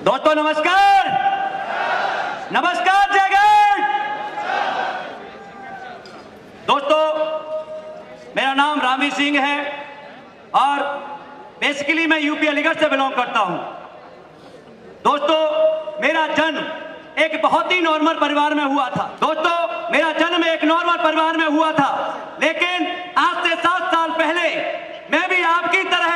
दोस्तों नमस्कार, नमस्कार जयगढ़। दोस्तों मेरा नाम रामवीर सिंह है और बेसिकली मैं यूपी अलीगढ़ से बिलोंग करता हूं। दोस्तों मेरा जन्म एक बहुत ही नॉर्मल परिवार में हुआ था। दोस्तों मेरा जन्म एक नॉर्मल परिवार में हुआ था, लेकिन आज से 7 साल पहले मैं भी आपकी तरह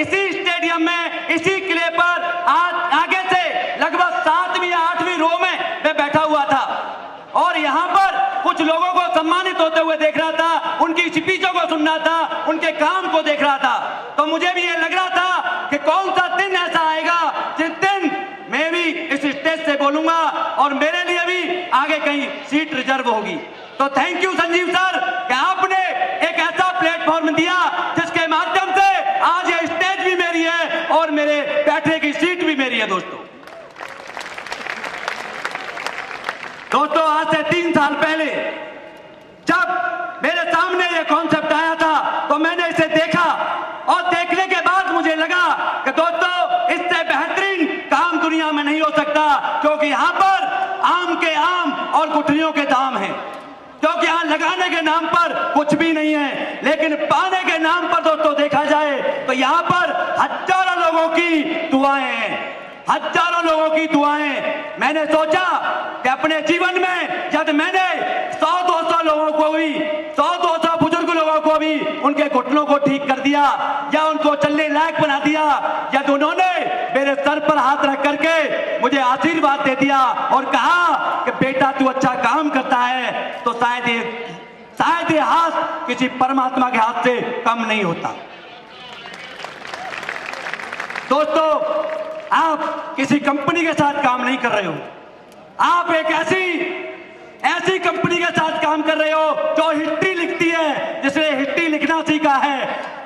इसी स्टेडियम में, इसी किले पर आज आगे से लगभग 7वीं या 8वीं रो में मैं बैठा हुआ था और यहाँ पर कुछ लोगों को सम्मानित होते हुए देख रहा था, उनकी स्पीचों को सुन रहा था, उनके काम को देख रहा था। तो मुझे भी ये लग रहा था कि कौन सा दिन ऐसा आएगा जिस दिन मैं भी इस स्टेज से बोलूंगा और मेरे लिए भी आगे कहीं सीट रिजर्व होगी। तो थैंक यू संजीव सर कि आपने एक ऐसा प्लेटफॉर्म दिया जिसके माध्यम से आज ये स्टेज भी मेरी है और मेरे बैठने की सीट भी मेरी है। दोस्तों आज से 3 साल पहले जब मेरे सामने ये कॉन्सेप्ट आया था तो मैंने इसे देखा और देखने के बाद मुझे लगा कि दोस्तों इससे बेहतरीन काम दुनिया में नहीं हो सकता, क्योंकि यहाँ पर आम के आम और गुठलियों के दाम हैं। क्योंकि यहाँ लगाने के नाम पर कुछ भी नहीं है, लेकिन पाने के नाम पर दोस्तों देखा जाए तो यहाँ पर हजारों लोगों की दुआएं हैं, हजारों लोगों की दुआएं। मैंने सोचा कि अपने जीवन में जब मैंने 100-200 लोगों को भी, 100-200 बुजुर्ग लोगों को भी उनके घुटनों को ठीक कर दिया या उनको चलने लायक बना दिया, या उन्होंने मेरे सर पर हाथ रख करके मुझे आशीर्वाद दे दिया और कहा कि बेटा तू अच्छा काम करता है, तो शायद ये हाथ किसी परमात्मा के हाथ से कम नहीं होता। दोस्तों आप किसी कंपनी के साथ काम नहीं कर रहे हो, आप एक ऐसी कंपनी के साथ काम कर रहे हो जो हिस्ट्री लिखती है, जिसने हिस्ट्री लिखना सीखा है।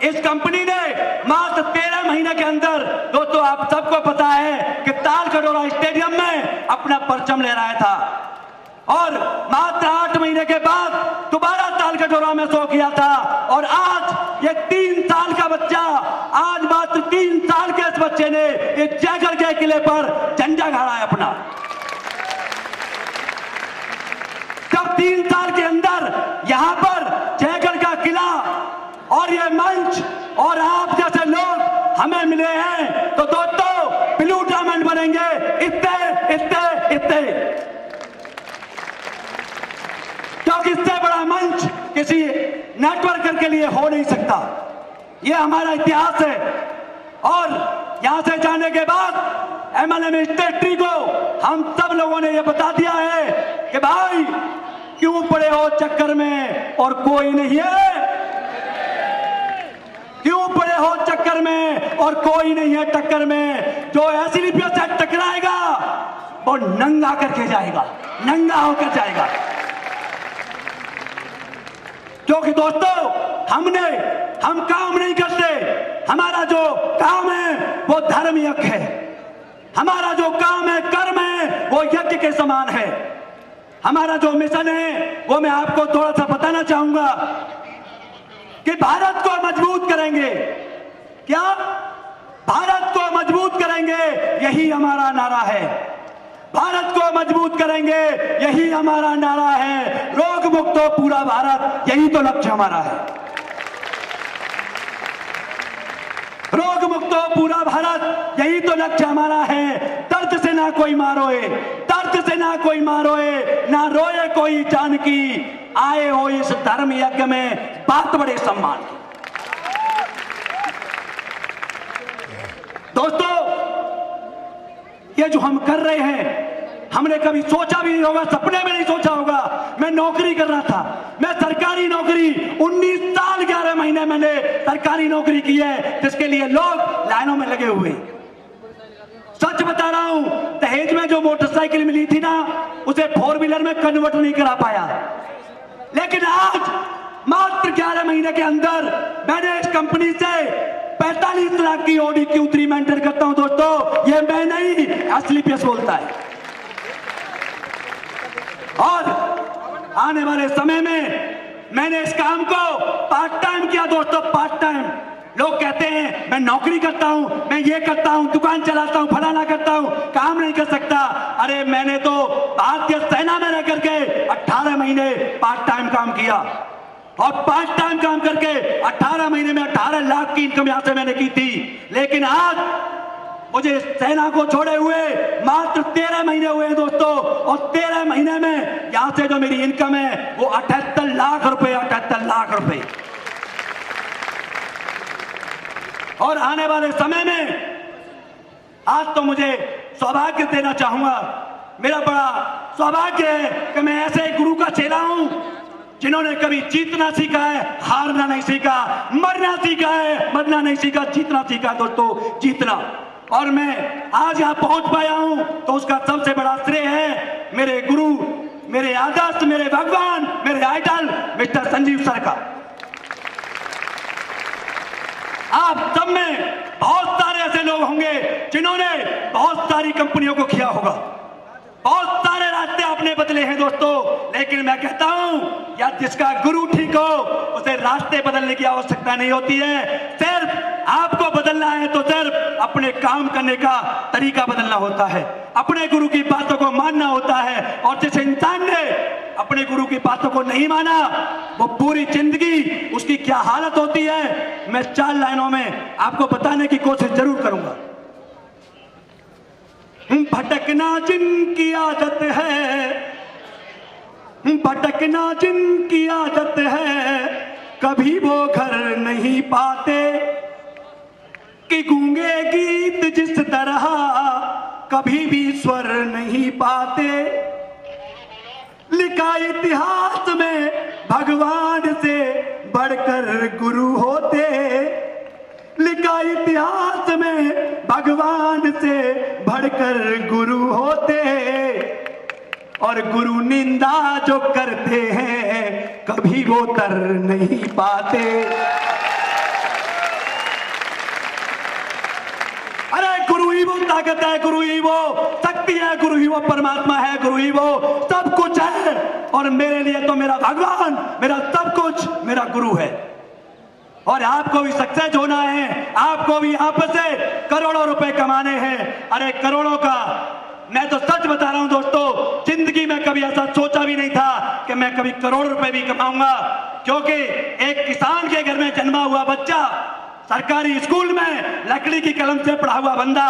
इस कंपनी ने मात्र 13 महीने के अंदर, दोस्तों आप सबको पता है कि ताल कटोरा स्टेडियम में अपना परचम लहराया था और मात्र 8 महीने के बाद दोबारा ताल कटोरा में शो किया था और आज ये 3 साल का बच्चा, आज मात्र 3 साल के इस बच्चे ने इस जयगढ़ के किले पर झंडा गाड़ा है अपना। जब 3 साल के अंदर यहाँ पर जयगढ़ का किला और ये मंच और आप जैसे लोग हमें मिले हैं, तो दोस्तों ब्लू डायमंड बनेंगे इतने क्योंकि इससे बड़ा मंच किसी नेटवर्कर के लिए हो नहीं सकता। यह हमारा इतिहास है और यहां से जाने के बाद एमएलएम स्टेटरी को हम सब लोगों ने यह बता दिया है कि भाई क्यों पड़े हो चक्कर में और कोई नहीं है, क्यों पड़े हो चक्कर में और कोई नहीं है टक्कर में। जो ऐसी लिपियों से टकराएगा वो नंगा करके जाएगा, नंगा होकर जाएगा। क्योंकि दोस्तों हम काम नहीं करते, हमारा जो काम है वो धर्म यज्ञ है, हमारा जो काम है कर्म है वो यज्ञ के समान है। हमारा जो मिशन है वो मैं आपको थोड़ा सा बताना चाहूंगा कि भारत को मजबूत करेंगे। क्या भारत को मजबूत करेंगे, यही हमारा नारा है। भारत को मजबूत करेंगे, यही हमारा नारा है। रोग मुक्त हो पूरा भारत, यही तो लक्ष्य हमारा है। रोग मुक्त हो पूरा भारत, यही तो लक्ष्य हमारा है। दर्द से ना कोई मारोए, दर्द से ना कोई मारोए, ना रोए कोई जानकी, आए हो इस धर्म यज्ञ में बात बड़े सम्मान की। दोस्तों ये जो हम कर रहे हैं, हमने कभी सोचा भी नहीं होगा, सपने में नहीं सोचा होगा। मैं नौकरी कर रहा था, मैं सरकारी नौकरी 19 साल 11 महीने मैंने सरकारी नौकरी की है, जिसके लिए लोग लाइनों में लगे हुए। सच बता रहा हूं, दहेज में जो मोटरसाइकिल मिली थी ना, उसे 4 व्हीलर में कन्वर्ट नहीं करा पाया। लेकिन आज मात्र 11 महीने के अंदर मैंने इस कंपनी से 45 लाख की ऑडी Q3 मेंटेन करता हूं। दोस्तों ये मैं नहीं, एसलीपीएस बोलता है। और आने वाले समय में मैंने इस काम को पार्ट टाइम किया। दोस्तों पार्ट टाइम लोग कहते हैं मैं नौकरी करता हूं, मैं ये करता हूं, दुकान चलाता हूं, फलाना करता हूं, काम नहीं कर सकता। अरे मैंने तो भारतीय सेना में रह करके 18 महीने पार्ट टाइम काम किया और पार्ट टाइम काम करके 18 महीने में 18 लाख की इनकम यहां से मैंने की थी। लेकिन आज मुझे सेना को छोड़े हुए मात्र 13 महीने हुए हैं दोस्तों, और 13 महीने में यहां से जो मेरी इनकम है वो 78 लाख रुपए, 78 लाख रुपए। और आने वाले समय में आज तो मुझे सौभाग्य देना चाहूंगा, मेरा बड़ा सौभाग्य है कि मैं ऐसे गुरु का चेला हूं जिन्होंने कभी जीतना सीखा है, हारना नहीं सीखा, मरना सीखा है, मरना नहीं सीखा, जीतना सीखा दोस्तों, जीतना। और मैं आज यहां पहुंच पाया हूं तो उसका सबसे बड़ा श्रेय है मेरे गुरु, मेरे आदर्श, मेरे भगवान, मेरे आइडल मिस्टर संजीव सर का। आप सब में बहुत सारे ऐसे लोग होंगे जिन्होंने बहुत सारी कंपनियों को किया होगा, बहुत सारे रास्ते आपने बदले हैं दोस्तों, लेकिन मैं कहता हूं या जिसका गुरु ठीक हो उसे रास्ते बदलने की आवश्यकता नहीं होती है। सिर्फ आपको बदलना है तो सिर्फ अपने काम करने का तरीका बदलना होता है, अपने गुरु की बातों को मानना होता है। और जिस इंसान ने अपने गुरु की बातों को नहीं माना वो पूरी जिंदगी उसकी क्या हालत होती है, मैं 4 लाइनों में आपको बताने की कोशिश जरूर करूंगा। भटकना जिनकी आदत है, भटकना जिनकी आदत है, कभी वो घर नहीं पाते, कि गूंगे गीत जिस तरह कभी भी स्वर नहीं पाते। लिखा इतिहास में भगवान से बढ़कर गुरु होते, लिखा इतिहास में भगवान से बढ़कर गुरु होते, और गुरु निंदा जो करते हैं कभी वो तर नहीं पाते। अरे गुरु ही वो ताकत है, गुरु ही वो शक्ति है, गुरु ही वो परमात्मा है, गुरु ही वो सब कुछ है। और मेरे लिए तो मेरा भगवान, मेरा सब कुछ मेरा गुरु है। और आपको भी सक्सेस होना है, आपको भी यहाँ पर से करोड़ों रुपए कमाने हैं। अरे करोड़ों का, मैं तो सच बता रहा हूं दोस्तों, जिंदगी में कभी ऐसा सोचा भी नहीं था कि मैं कभी करोड़ रुपए भी कमाऊंगा, क्योंकि एक किसान के घर में जन्मा हुआ बच्चा, सरकारी स्कूल में लकड़ी की कलम से पढ़ा हुआ बंदा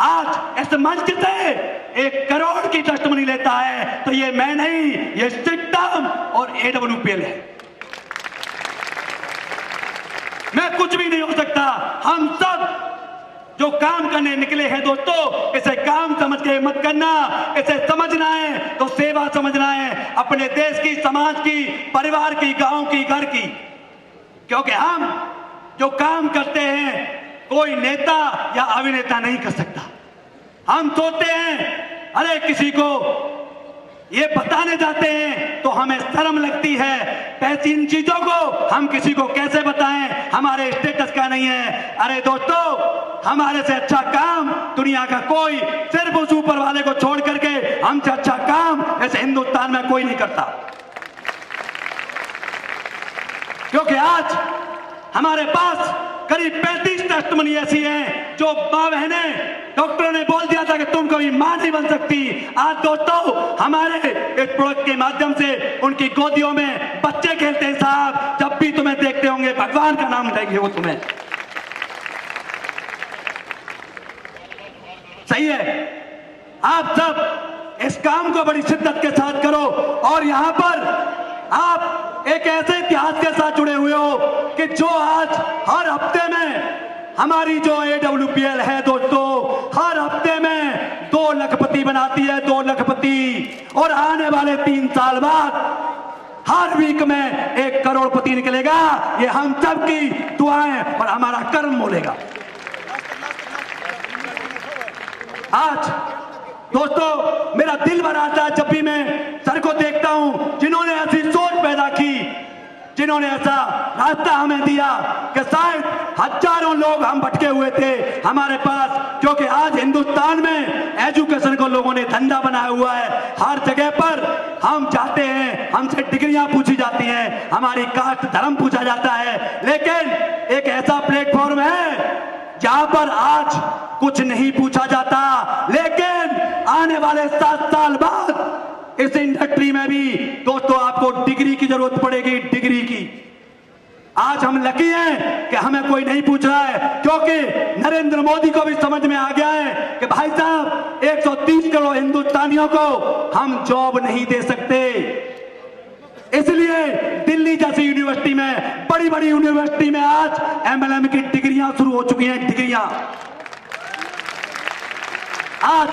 आज इस मंच से 1 करोड़ की डस्ट मनी लेता है, तो ये मैं नहीं, ये सिस्टम और AWPL है। मैं कुछ भी नहीं हो सकता। हम सब जो काम करने निकले हैं दोस्तों, इसे काम समझ के मत करना, इसे समझना है तो सेवा समझना है, अपने देश की, समाज की, परिवार की, गांव की, घर की। क्योंकि हम जो काम करते हैं कोई नेता या अभिनेता नहीं कर सकता। हम सोचते हैं, अरे किसी को ये बताने जाते हैं तो हमें शर्म लगती है, पैसी इन चीजों को हम किसी को कैसे बताएं, हमारे स्टेटस का नहीं है। अरे दोस्तों, हमारे से अच्छा काम दुनिया का कोई, सिर्फ उस ऊपर वाले को छोड़ करके हमसे अच्छा काम ऐसे हिंदुस्तान में कोई नहीं करता। क्योंकि आज हमारे पास करीब 35 टेस्ट मनी ऐसी हैं जो मां बहनें, डॉक्टरों ने बोल दिया था कि तुम कभी मां नहीं बन सकती। आज दोस्तों हमारे इस प्रोडक्ट के माध्यम से उनकी गोदियों में बच्चे खेलते हैं साहब, जब भी तुम्हें देखते होंगे भगवान का नाम देंगे वो तुम्हें। सही है, आप सब इस काम को बड़ी शिद्दत के साथ करो। और यहां पर आप एक ऐसे इतिहास के साथ जुड़े हुए हो कि जो आज हर हफ्ते में हमारी जो AWPL है दोस्तों, हर हफ्ते में 2 लखपति बनाती है, 2 लखपति। और आने वाले 3 साल बाद हर वीक में 1 करोड़पति निकलेगा। ये हम सब की दुआएं और हमारा कर्म बोलेगा। आज दोस्तों मेरा दिल भर आता है जब भी मैं सर को देखता हूं, जिन्होंने ऐसी सोच पैदा की, जिन्होंने ऐसा रास्ता हमें दिया कि शायद हजारों लोग हम भटके हुए थे हमारे पास, क्योंकि आज हिंदुस्तान में एजुकेशन को लोगों ने धंधा बनाया हुआ है। हर जगह पर हम जाते हैं, हमसे डिग्रियां पूछी जाती हैं, हमारी कास्ट धर्म पूछा जाता है, लेकिन एक ऐसा प्लेटफॉर्म है जहां पर आज कुछ नहीं पूछा जाता, लेकिन आने वाले 7 साल बाद इस इंडस्ट्री में भी दोस्तों आपको डिग्री की जरूरत पड़ेगी, डिग्री की। आज हम लकी हैं कि हमें कोई नहीं पूछ रहा है, क्योंकि नरेंद्र मोदी को भी समझ में आ गया है कि भाई साहब 130 करोड़ हिंदुस्तानियों को हम जॉब नहीं दे सकते। इसलिए दिल्ली जैसी यूनिवर्सिटी में, बड़ी बड़ी यूनिवर्सिटी में आज MLM की डिग्रियां शुरू हो चुकी हैं, डिग्रियां। आज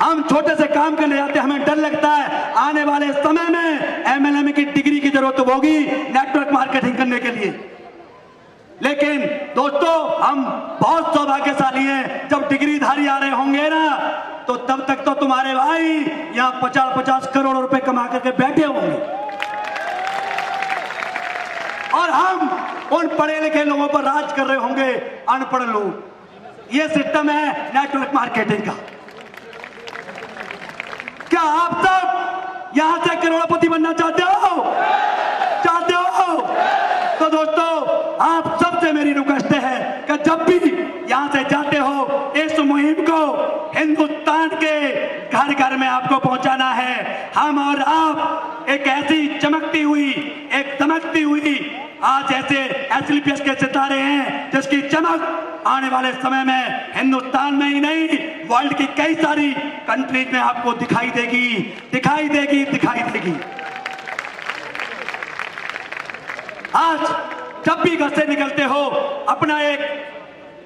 हम छोटे से काम करने जाते हैं, हमें डर लगता है आने वाले समय में MLM की डिग्री की जरूरत होगी नेटवर्क मार्केटिंग करने के लिए। लेकिन दोस्तों हम बहुत सौभाग्यशाली हैं, जब डिग्रीधारी आ रहे होंगे ना तो तब तक तो तुम्हारे भाई यहाँ 50-50 करोड़ रुपए कमा करके बैठे होंगे, और हम उन पढ़े लिखे लोगों पर राज कर रहे होंगे, अनपढ़ लोग। ये सिस्टम है नेटवर्क मार्केटिंग का। क्या आप सब यहां से करोड़पति बनना चाहते हो? चाहते हो? तो दोस्तों आप सबसे मेरी रिक्वेस्ट है कि जब भी यहां से जाते हो, इस मुहिम को हिंदुस्तान के घर घर में आपको पहुंचाना है। हम और आप एक ऐसी चमकती हुई, एक दमकती हुई आज ऐसे SLPS के सितारे हैं जिसकी चमक आने वाले समय में हिंदुस्तान में ही नहीं, वर्ल्ड की कई सारी कंट्रीज में आपको दिखाई देगी, दिखाई देगी, दिखाई देगी। आज जब भी घर से निकलते हो, अपना एक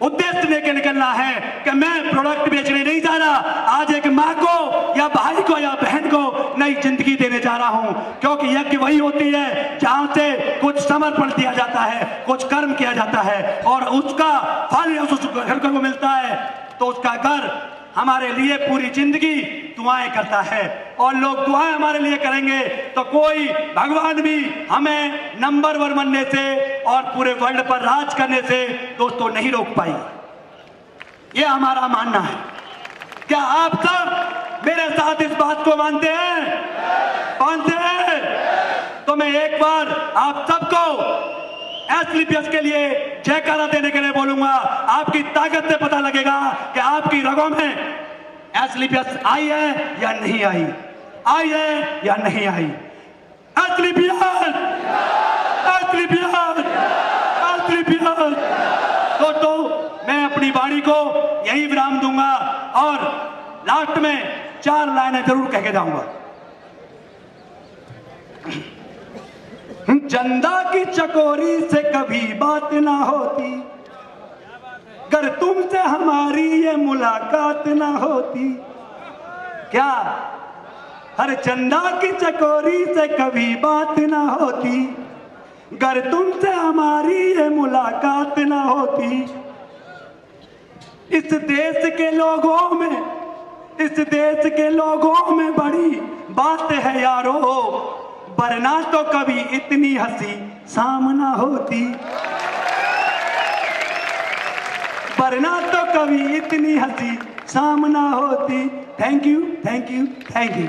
उद्देश्य लेके निकलना है कि मैं प्रोडक्ट बेचने नहीं जा रहा, आज एक माँ को या भाई को या बहन को नई जिंदगी देने जा रहा हूं, क्योंकि यज्ञ वही होती है जहां से कुछ समर्पण दिया जाता है, कुछ कर्म किया जाता है, और उसका फल उस घर को मिलता है, तो उसका घर हमारे लिए पूरी जिंदगी दुआएं करता है। और लोग दुआएं हमारे लिए करेंगे तो कोई भगवान भी हमें नंबर 1 बनने से और पूरे वर्ल्ड पर राज करने से दोस्तों नहीं रोक पाई। ये हमारा मानना है। क्या आप सब मेरे साथ इस बात को मानते हैं? मानते हैं? तो मैं एक बार आप सबको SLPS के लिए जयकारा देने के लिए बोलूंगा। आपकी ताकत से पता लगेगा कि आपकी रगों में SLPS आई है या नहीं आई, आई है या नहीं आई। SLPS, SLPS, SLPS। दोस्तों मैं अपनी वाणी को यही विराम दूंगा और लास्ट में 4 लाइनें जरूर कह के जाऊंगा। चंदा की चकोरी से कभी बात ना होती, अगर तुमसे हमारी ये मुलाकात ना होती। क्या? हर चंदा की चकोरी से कभी बात ना होती, अगर तुमसे हमारी ये मुलाकात ना होती। इस देश के लोगों में, इस देश के लोगों में बड़ी बात है यारो, वरना तो कभी इतनी हंसी सामना होती, वरना तो कभी इतनी हंसी सामना होती। Thank you, thank you, thank you.